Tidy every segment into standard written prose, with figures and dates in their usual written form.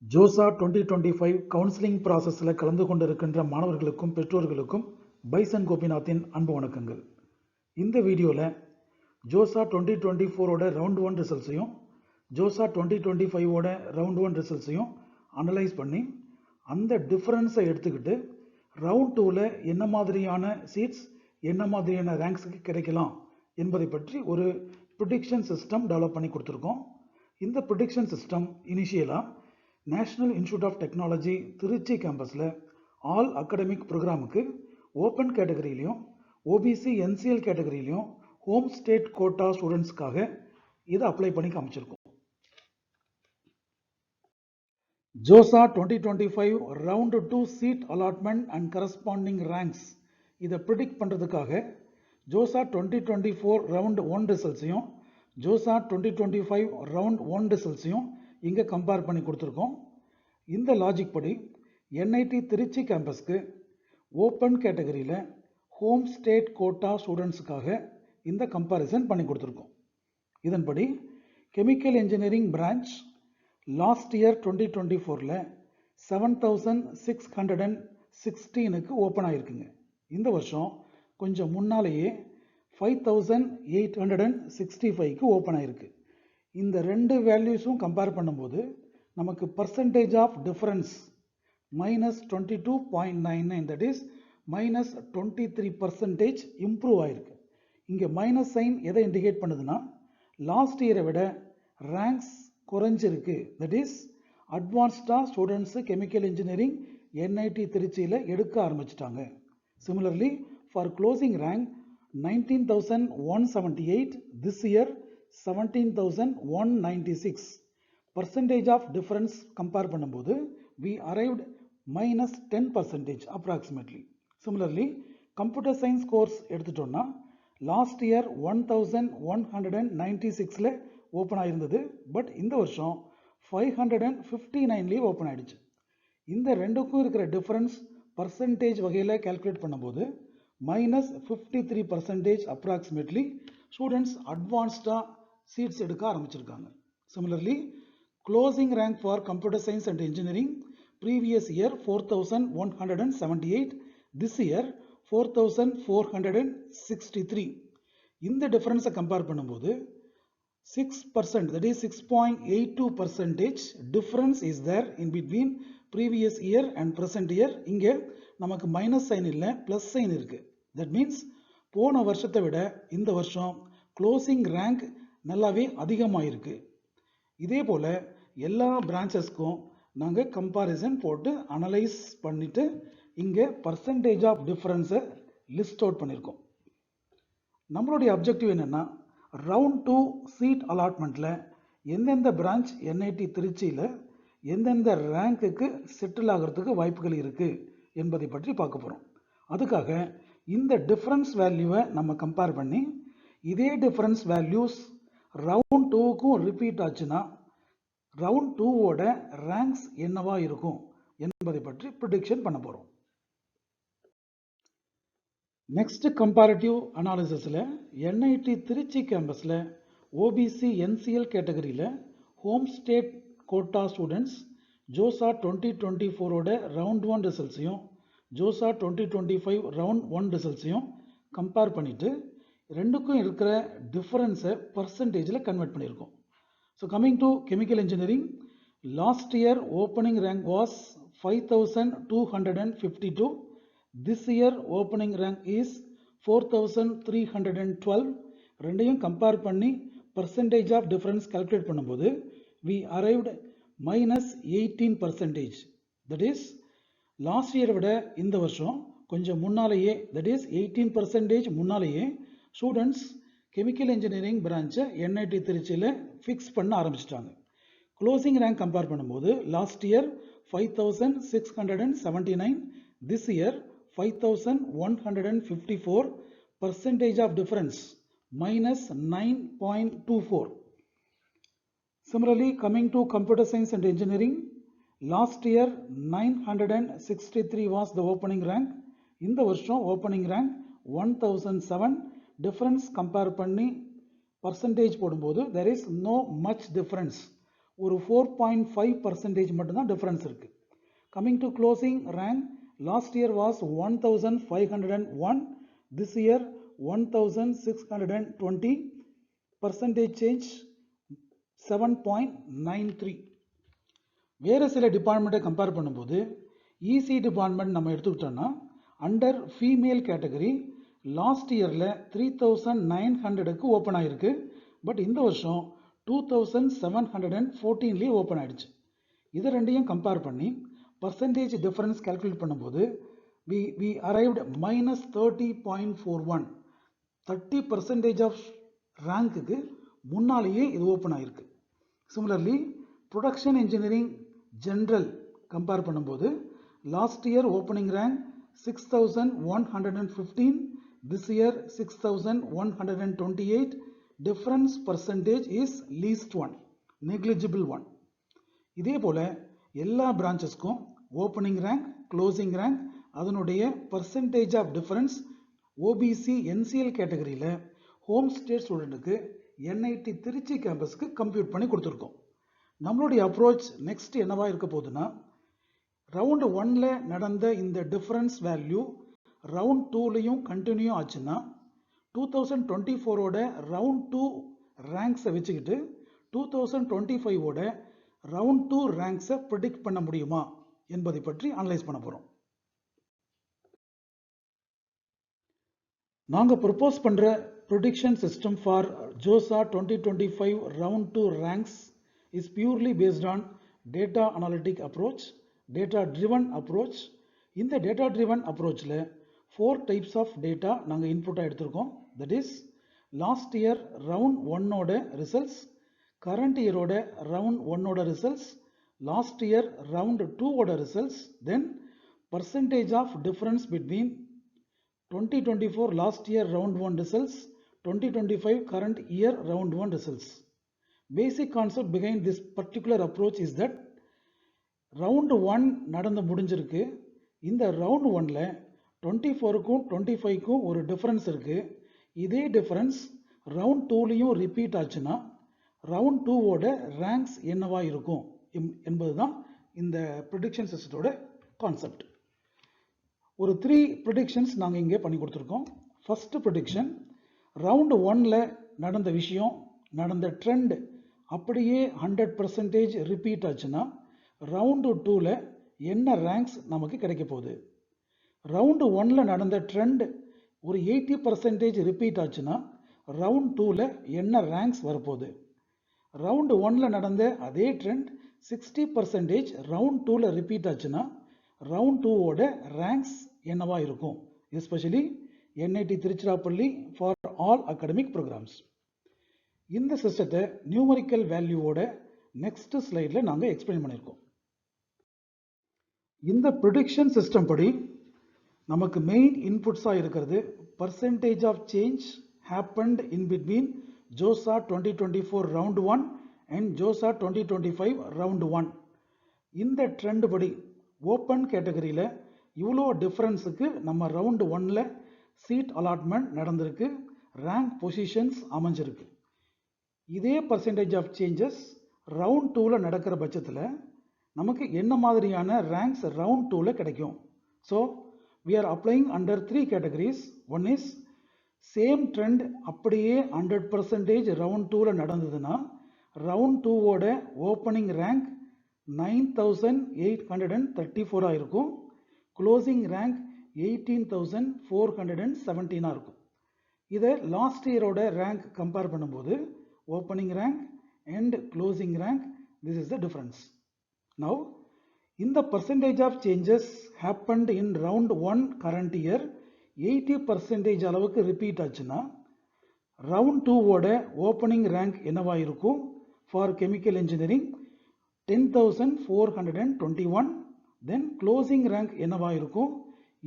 JoSAA 2025 counselling ப்ராசஸில் கலந்து கொண்டிருக்கின்ற மாணவர்களுக்கும் பெற்றோர்களுக்கும் பைசன் கோபிநாத்தின் அன்பு வணக்கங்கள். இந்த வீடியோவில் ஜோசா 2024ஓட ரவுண்ட் 1 ரிசல்ட்ஸையும் ஜோசா 2025ஓட ரவுண்ட் 1 ரிசல்ட்ஸையும் அனலைஸ் பண்ணி அந்த டிஃப்ரென்ஸை எடுத்துக்கிட்டு ரவுண்ட் 2ல் என்ன மாதிரியான சீட்ஸ் என்ன மாதிரியான ரேங்க்ஸுக்கு கிடைக்கலாம் என்பதை பற்றி ஒரு ப்ரிடிக்ஷன் சிஸ்டம் டெவலப் பண்ணி கொடுத்துருக்கோம். இந்த ப்ரிடிக்ஷன் சிஸ்டம் இனிஷியலாக national institute of technology Trichy கேம்பஸில் ஆல் அகாடமிக் ப்ரோக்ராமுக்கு ஓப்பன் கேட்டகரியிலையும் ஓபிசி என்சிஎல் கேட்டகரியிலையும் ஹோம் ஸ்டேட் கோட்டா ஸ்டூடெண்ட்ஸ்க்காக இதை அப்ளை பண்ணி காமிச்சிருக்கோம். JoSAA 2025 round 2 seat allotment and corresponding ranks இதை ப்ரிடிக்ட் பண்ணுறதுக்காக ஜோசா 2024 ரவுண்ட் 1 ரிசல்ட்ஸையும் ஜோசா 2025 ரவுண்ட் 1 ரிசல்ட்ஸையும் இங்கே கம்பேர் பண்ணி கொடுத்துருக்கோம். இந்த லாஜிக் படி என்ஐடி திருச்சி கேம்பஸ்க்கு ஓப்பன் கேட்டகரியில் ஹோம் ஸ்டேட் கோட்டா ஸ்டூடெண்ட்ஸுக்காக இந்த கம்பேரிசன் பண்ணி கொடுத்துருக்கோம். இதன்படி chemical engineering branch last year 2024ல் 7616க்கு ஓப்பன் ஆகிருக்குங்க. இந்த வருஷம் கொஞ்சம் முன்னாலேயே 5865க்கு ஓப்பன் ஆகிருக்கு. இந்த ரெண்டு வேல்யூஸும் கம்பேர் பண்ணும்போது நமக்கு percentage of difference -22.99, that is -23% improve ஆகிருக்கு. இங்கே மைனஸ் சைன் எதை இண்டிகேட் பண்ணுதுன்னா லாஸ்ட் இயரை விட ரேங்க்ஸ் குறைஞ்சிருக்கு. தட் இஸ் அட்வான்ஸ்டாக ஸ்டூடெண்ட்ஸு கெமிக்கல் இன்ஜினியரிங் என்ஐடி திருச்சியில் எடுக்க ஆரம்பிச்சிட்டாங்க. Similarly for closing rank 19,178, this year 17,196. Percentage of difference compare பண்ணும்போது we arrived -10% approximately. Similarly, computer science course எடுத்துட்டோம்னா லாஸ்ட் இயர் 1196ல் ஓப்பன் ஆயிருந்தது. பட் இந்த வருஷம் 559லேயே ஓப்பன் ஆயிடுச்சு. இந்த ரெண்டுக்கும் இருக்கிற டிஃபரன்ஸ் பர்சன்டேஜ் வகையில் கால்குலேட் பண்ணும்போது -53% அப்ராக்சிமேட்லி ஸ்டூடெண்ட்ஸ் அட்வான்ஸ்டாக சீட்ஸ் எடுக்க ஆரம்பிச்சிருக்காங்க. Similarly closing rank for computer science and engineering previous year 4178, this year 4463. இந்த டிஃபரன்ஸை கம்பேர் பண்ணும்போது 6%, that is 6.82% difference is there in between previous year and present year. இங்கே நமக்கு minus sign இல்லை, plus sine இருக்கு. That means போன வருஷத்தை விட இந்த வருஷம் க்ளோசிங் ரேங்க் நல்லாவே அதிகமாயிருக்கு. இதே போல் எல்லா பிரான்ச்சஸ்க்கும் நாங்கள் கம்பாரிசன் போட்டு அனலைஸ் பண்ணிட்டு இங்கே பர்சன்டேஜ் ஆஃப் டிஃபரன்ஸை லிஸ்ட் அவுட் பண்ணியிருக்கோம். நம்மளுடைய அப்ஜெக்டிவ் என்னென்னா ரவுண்ட் 2 சீட் அலாட்மெண்ட்டில் எந்தெந்த பிரான்ச் என்ஐடி திருச்சியில் எந்தெந்த ரேங்க்குக்கு செட்டில் ஆகிறதுக்கு வாய்ப்புகள் இருக்குது என்பதை பற்றி பார்க்க போகிறோம். அதுக்காக இந்த டிஃப்ரென்ஸ் வேல்யூவை நம்ம கம்பேர் பண்ணி இதே டிஃப்ரென்ஸ் வேல்யூஸ் ரவுண்ட் 2க்கும் ரிப்பீட் ஆச்சுன்னா ரவுண்ட் 2ஓட ரேங்க்ஸ் என்னவா இருக்கும் என்பதை பற்றி ப்ரிடிக்ஷன் பண்ண போகிறோம். நெக்ஸ்ட் கம்பேரிட்டிவ் அனாலிசிஸில் என்ஐடி திருச்சி கேம்பஸில் ஓபிசி என்சிஎல் கேட்டகரியில் home state quota students JoSAA 2024ஓட ரவுண்ட் 1 ரிசல்ட்ஸையும் ஜோசா 2025 ரவுண்ட் 1 ரிசல்ட்ஸையும் கம்பேர் பண்ணிவிட்டு ரெண்டுக்கும் இருக்கிற டிஃபரன்ஸை பர்சன்டேஜில் கன்வெர்ட் பண்ணியிருக்கோம். So coming to chemical engineering, last year opening rank was 5252, this year opening rank is 4312. ரெண்டையும் கம்பேர் பண்ணி பர்சன்டேஜ் ஆஃப் டிஃபரன்ஸ் கால்குலேட் பண்ணும்போது we arrived -18%. That is last இயரை விட இந்த வருஷம் கொஞ்சம் முன்னாலேயே, தட் இஸ் 18% முன்னாலேயே ஸ்டூடெண்ட்ஸ் கெமிக்கல் இன்ஜினியரிங் பிரான்ச்சை என்ஐடி திருச்சியில் ஃபிக்ஸ் பண்ண ஆரம்பிச்சிட்டாங்க. க்ளோசிங் ரேங்க் கம்பேர் பண்ணும்போது last year 5679, this year 5154. Percentage of difference -9.24. Similarly, coming to computer science and engineering, last year 963 was the opening rank. இந்த வருஷம் opening rank 1007. Difference compare பண்ணி percentage போடும்போது there is no much difference. ஒரு 4.5% மட்டும்தான் difference இருக்கு. Coming to closing rank, last year was 1501, this year 1620, percentage change 7.93. வேறு சில டிபார்ட்மெண்ட்டை கம்பேர் பண்ணும்போது இசி டிபார்ட்மெண்ட் நம்ம எடுத்துக்கிட்டோம்னா அண்டர் ஃபீமேல் கேட்டகரி லாஸ்ட் இயரில் 3900க்கு ஓப்பன் ஆகிருக்கு. பட் இந்த வருஷம் 2714லேயே ஓப்பன் ஆகிடுச்சு. இதை ரெண்டையும் கம்பேர் பண்ணி பர்சன்டேஜ் டிஃபரன்ஸ் கால்குலேட் பண்ணும்போது we arrived -30.41. 30% ஆஃப் ரேங்க்குக்கு முன்னாலேயே இது ஓப்பன் ஆகிருக்கு. Similarly production engineering general compare பண்ணும்போது last year opening rank 6115, this year 6128. Difference percentage is least one, negligible one. இதே போல் எல்லா பிரான்ச்சஸ்க்கும் ஓப்பனிங் ரேங்க், க்ளோசிங் ரேங்க், அதனுடைய percentage of difference OBC NCL கேட்டகரியில் ஹோம் ஸ்டேட் ஸ்டூடெண்ட்டுக்கு என்ஐடி திருச்சி கேம்பஸ்க்கு கம்ப்யூட் பண்ணி கொடுத்துருக்கோம். நம்மளுடைய அப்ரோச் நெக்ஸ்ட் என்னவா இருக்க போகுதுன்னா, ரவுண்ட் 1ல் நடந்த இந்த டிஃபரன்ஸ் வேல்யூ ரவுண்ட் 2லையும் கண்டினியூ ஆச்சுன்னா 2024ஓட ரவுண்ட் 2 ரேங்க்ஸை வச்சுக்கிட்டு 2025ஓட ரவுண்ட் 2 ரேங்க்ஸை ப்ரெடிக்ட் பண்ண முடியுமா என்பதை பற்றி அனலைஸ் பண்ண போகிறோம். நாங்கள் ப்ரொப்போஸ் பண்ணுற prediction system for JoSAA 2025 round 2 ranks is purely based on data analytic approach, data driven approach. இந்த டேட்டா ட்ரிவன் அப்ரோச்சில் 4 டைப்ஸ் ஆஃப் டேட்டா நாங்கள் இன்புட்டாக எடுத்திருக்கோம். That is last year round 1ஓட ரிசல்ட்ஸ், கரண்ட் இயரோட ரவுண்ட் 1ஓட ரிசல்ட்ஸ், லாஸ்ட் இயர் ரவுண்ட் 2ஓட results, then percentage of difference between 2024 last year round 1 results, 2025 current year round 1 results. Basic concept behind this particular approach is that round 1 நடந்து முடிஞ்சிருக்கு. இந்த round 1ல 24க்கும் 25க்கும் ஒரு difference இருக்கு. இதே difference round 2லையும் repeat ஆச்சுன்னா round 2ஓட ranks என்னவா இருக்கும் என்பதுதான் இந்த ப்ரெடிக்ஷன் சிஸ்டத்தோட கான்செப்ட். ஒரு 3 ப்ரெடிக்ஷன்ஸ் நாங்கள் இங்கே பண்ணி கொடுத்துருக்கோம். ஃபர்ஸ்ட் ப்ரெடிக்ஷன், ரவுண்ட் 1ல் நடந்த விஷயம், நடந்த ட்ரெண்ட் அப்படியே 100% ரிப்பீட் ஆச்சுன்னா ரவுண்டு 2ல் என்ன ரேங்க்ஸ் நமக்கு கிடைக்க போகுது. ரவுண்டு 1ல் நடந்த ட்ரெண்ட் ஒரு 80% ரிப்பீட் ஆச்சுன்னா ரவுண்ட் 2ல் என்ன ரேங்க்ஸ் வரப்போகுது. ரவுண்டு 1ல் நடந்த அதே ட்ரெண்ட் 60% ரவுண்ட் 2ல் ரிப்பீட் ஆச்சுன்னா ரவுண்ட் 2ஓட ரேங்க்ஸ் என்னவா இருக்கும், especially NIT Tiruchirappalli for all academic programmes. இந்த சிஸ்டத்தை நியூமரிக்கல் வேல்யூவோட நெக்ஸ்ட் ஸ்லைடில் நாங்கள் எக்ஸ்பிளைன் பண்ணியிருக்கோம். இந்த ப்ரெடிக்ஷன் சிஸ்டம் படி நமக்கு மெயின் இன்புட்ஸாக இருக்கிறது percentage of change happened in between JoSAA 2024 round 1 and JoSAA 2025 round 1. இந்த ட்ரெண்ட் படி ஓப்பன் கேட்டகரியில் இவ்வளோ டிஃப்ரென்ஸுக்கு நம்ம ரவுண்ட் 1ல் சீட் அலாட்மெண்ட் நடந்திருக்கு, ரேங்க் பொசிஷன்ஸ் அமைஞ்சிருக்கு. இதே பர்சன்டேஜ் ஆஃப் சேஞ்சஸ் ரவுண்ட் 2ல் நடக்கிற பட்சத்தில் நமக்கு என்ன மாதிரியான ரேங்க்ஸ் ரவுண்ட் 2ல் கிடைக்கும். So we are applying under 3 categories. One is same trend அப்படியே 100% ரவுண்ட் 2ல் நடந்ததுன்னா ரவுண்ட் 2ஓட ஓப்பனிங் ரேங்க் 9834 இருக்கும், க்ளோசிங் ரேங்க் 18417 இருக்கும். இதை லாஸ்ட் இயரோட ரேங்க் கம்பேர் பண்ணும்போது opening rank and closing rank, this is the difference. Now இந்த percentage of changes happened in round 1 current year 80% அளவுக்கு ரிப்பீட் ஆச்சுன்னா ரவுண்ட் 2ஓட ஓப்பனிங் ரேங்க் என்னவா இருக்கும். For chemical engineering 10421, then closing rank என்னவா இருக்கும்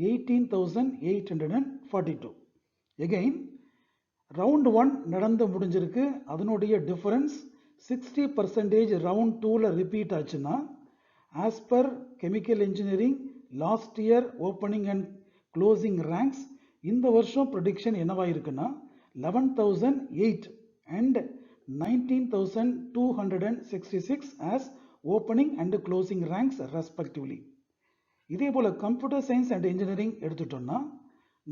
18842. Again round 1 நடந்து முடிஞ்சிருக்கு, அதனுடைய டிஃபரன்ஸ் 60% ரவுண்ட் 2ல் ரிப்பீட் ஆச்சுன்னா as per chemical engineering last year opening and closing ranks இந்த வருஷம் ப்ரெடிக்ஷன் என்னவா இருக்குன்னா 11008 and 19,266 as opening and closing ranks respectively. இதே போல கம்ப்யூட்டர் சயின்ஸ் அண்ட் இன்ஜினியரிங் எடுத்துட்டோம்னா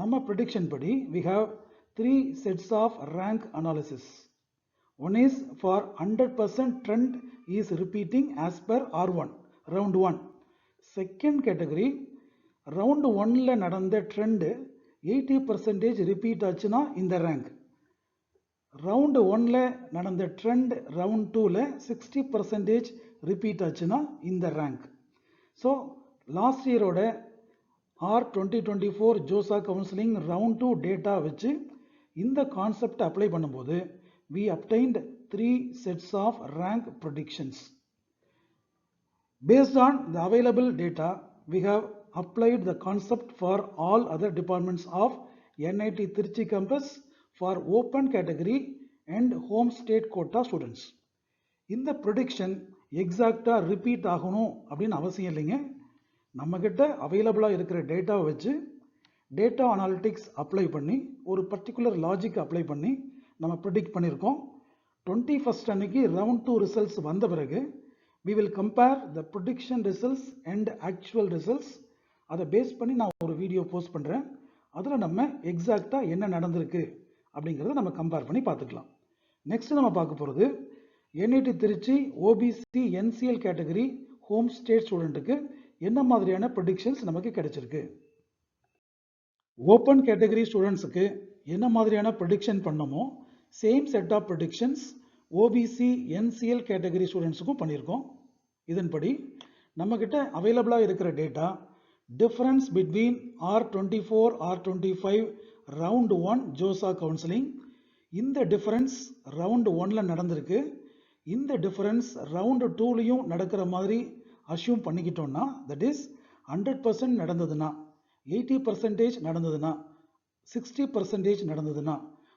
நம்ம prediction படி we have 3 sets of rank analysis. One is for 100% trend is repeating as per R1 round 1. Second category round 1ல நடந்த trend 80% repeat ஆச்சுனா இந்த rank. Round 1ல நடந்த trend round 2ல 60% repeat ஆச்சுனா இந்த rank. So last year ஓட R2024 JOSA counseling round 2 data வச்சு இந்த concept apply பண்ணும்போது we obtained 3 sets of rank predictions. Based on the available data, we have applied the concept for all other departments of NIT Trichy campus for open category and home state quota students. இந்த prediction exact repeat ஆகணும் அப்படின்னு அவசியம் இல்லைங்க. நம்ம கிட்ட அவைலபிளா இருக்கிற டேட்டாவை வச்சு டேட்டா அனாலிட்டிக்ஸ் அப்ளை பண்ணி ஒரு பர்டிகுலர் லாஜிக் அப்ளை பண்ணி நம்ம ப்ரிடிக்ட் பண்ணியிருக்கோம். 21st அன்னைக்கு ரவுண்ட் 2 ரிசல்ட்ஸ் வந்த பிறகு we will compare the prediction results and actual results. அதை பேஸ் பண்ணி நான் ஒரு வீடியோ போஸ்ட் பண்ணுறேன். அதில் நம்ம எக்ஸாக்டாக என்ன நடந்திருக்கு அப்படிங்கிறத நம்ம கம்பேர் பண்ணி பார்த்துக்கலாம். நெக்ஸ்ட் நம்ம பார்க்க போகிறது NIT Trichy OBC NCL category home state ஸ்டூடெண்ட்டுக்கு என்ன மாதிரியான ப்ரெடிக்ஷன்ஸ் நமக்கு கிடைச்சிருக்கு. ஓப்பன் கேட்டகரி ஸ்டூடெண்ட்ஸுக்கு என்ன மாதிரியான ப்ரெடிக்ஷன் பண்ணமோ same set of predictions OBC NCL category ஸ்டூடெண்ட்ஸுக்கும் பண்ணியிருக்கோம். இதன்படி நம்மக்கிட்ட அவைலபிளாக இருக்கிற data difference between R24 R25 round 1 JoSAA counselling. இந்த டிஃபரன்ஸ் ரவுண்ட் 1ல நடந்திருக்கு. இந்த டிஃபரன்ஸ் ரவுண்ட் 2லையும் நடக்கிற மாதிரி அஷ்யூம் பண்ணிக்கிட்டோம்னா தட் இஸ் 100% நடந்ததுன்னா 80% நடந்ததுன்னா 60% நடந்ததுன்னா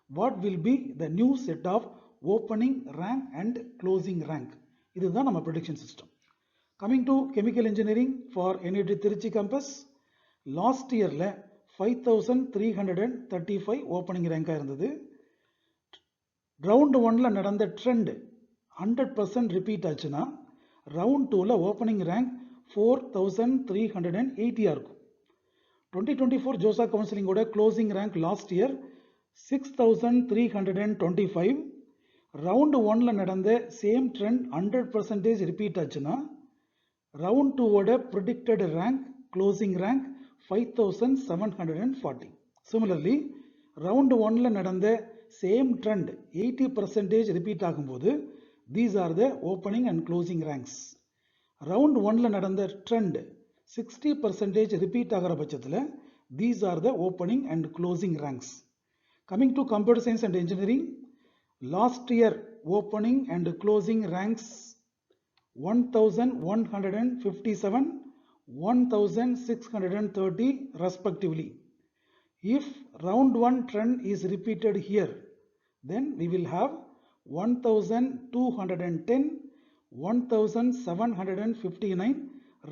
what will be the new set of opening rank and closing rank. இதுதான் நம்ம prediction system. Coming to chemical engineering for NIT Trichy campus, last yearல 5335 opening rank இருந்தது. round 1ல நடந்த trend 100% repeat ஆச்சுன்னா round 2ல opening rank 4380 இருக்கும். 2024 JOSA counseling ஓட closing rank last year 6325. round 1ல நடந்த same trend 100% repeat ஆச்சுன்னா round 2 ஓட predicted rank closing rank 5740. Similarly round 1ல நடந்த same trend 80% repeat ஆகும்போது these are the opening and closing ranks. round 1ல நடந்த trend 60% repeat ஆகிற பட்சத்தில் these are the opening and closing ranks. Coming to computer science and engineering, last year opening and closing ranks 1157 1630 respectively. If round 1 trend is repeated here, then we will have 1210 1759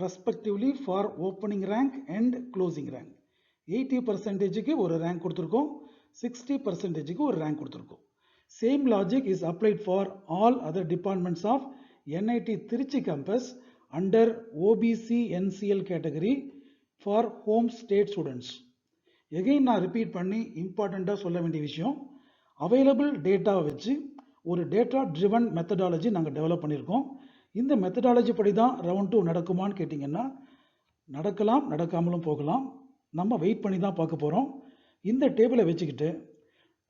respectively for opening rank and closing rank. 80%க்கு ஒரு rank கொடுத்திருக்கோம், 60%க்கு ஒரு rank கொடுத்திருக்கோம். Same logic is applied for all other departments of NIT Trichy campus under OBC NCL category for home state students. Again நான் repeat பண்ணி இம்பார்ட்டண்டா சொல்ல வேண்டிய விஷயம், available data வச்சு ஒரு டேட்டா ட்ரிவன் மெத்தடாலஜி நாங்கள் டெவலப் பண்ணியிருக்கோம். இந்த மெத்தடாலஜி படி தான் ரவுண்ட் 2 நடக்குமான்னு கேட்டிங்கன்னா நடக்கலாம், நடக்காமலும் போகலாம். நம்ம வெயிட் பண்ணி தான் பார்க்க போகிறோம். இந்த டேபிளை வச்சுக்கிட்டு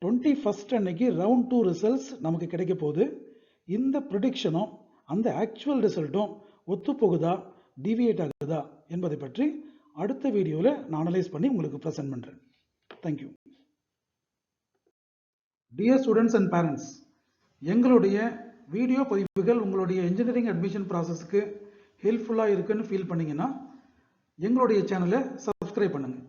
21st அன்னைக்கு ரவுண்ட் 2 ரிசல்ட்ஸ் நமக்கு கிடைக்க போகுது. இந்த ப்ரிடிக்ஷனும் அந்த ஆக்சுவல் ரிசல்ட்டும் ஒத்து போகுதா டிவியேட் ஆகுதா என்பதை பற்றி அடுத்த வீடியோவில் நான் அனலைஸ் பண்ணி உங்களுக்கு ப்ரெசென்ட் பண்ணுறேன். Thank you. Dear students and parents, எங்களுடைய வீடியோ பதிவுகள் உங்களுடைய இன்ஜினியரிங் அட்மிஷன் ப்ராசஸ்க்கு ஹெல்ப்ஃபுல்லாக இருக்குன்னு ஃபீல் பண்ணிங்கன்னா எங்களுடைய சேனலை சப்ஸ்கிரைப் பண்ணுங்கள்.